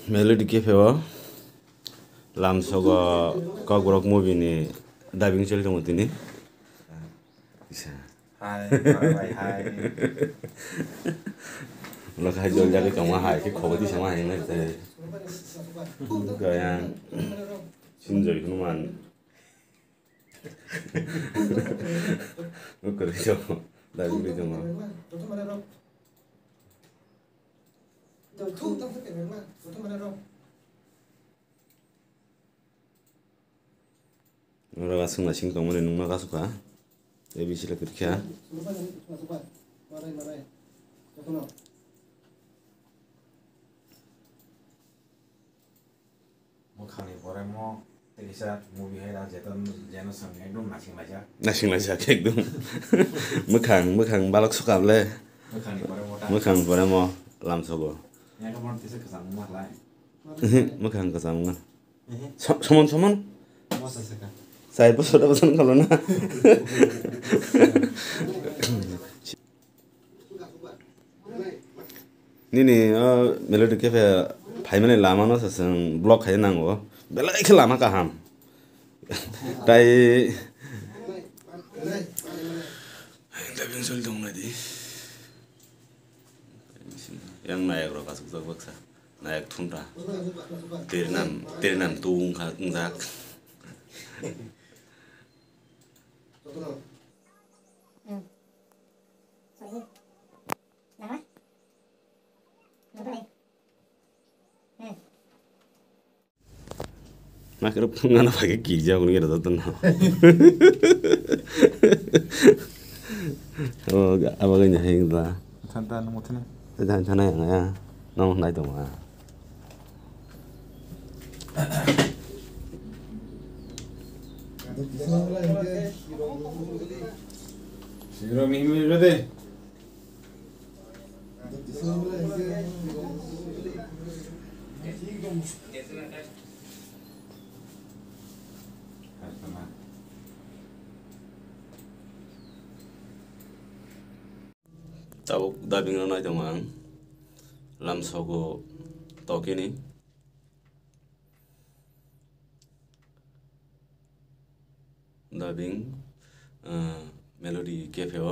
Melody Cafe lamsogo kogrok movie ni dubbing chel dong tini. Hai, hai. Lo khai jol jagi kama hai ki khobo di sama hai na te. Gaya sinjoi kuman. Lo kare jo dubbing di jong. Lo gasung na sing tong mo nung makasuka. ABC la kerja. Mukhani pore mo terisa movie hai ra jeton jeno sang ekdom Nasing laja ekdom. Mukhang balak suka le. Mukhang pore mo lamsogo. Ya ka mon tise kesang mah lai. Mukhang kesang mah. Somon. Masa seka. Saya sudah pesan kalau na. Nini Melody Cafe 파이면에 라마노 사선 블록 해야 나고 멜라 이렇게 라마 까함. 다이 Dabing sol dong nadi. Yang naik ro kasuk zak baksa. Naik tunta. Ternam tung kha ngzak. Mak kerap ngana pakai kijau ni kita tonton. Oh, apa kayaknya yang itu? Tantan mutene. Tantan yang ya, nong naik dong ah. Siro mimi bede. Tabuk dubbing na dong ang lamsogo tokini. Dubbing Melody Cafe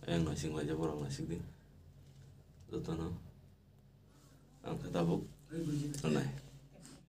yang nasing aja borong nasik di. Tonton ang ketabuk, nonai.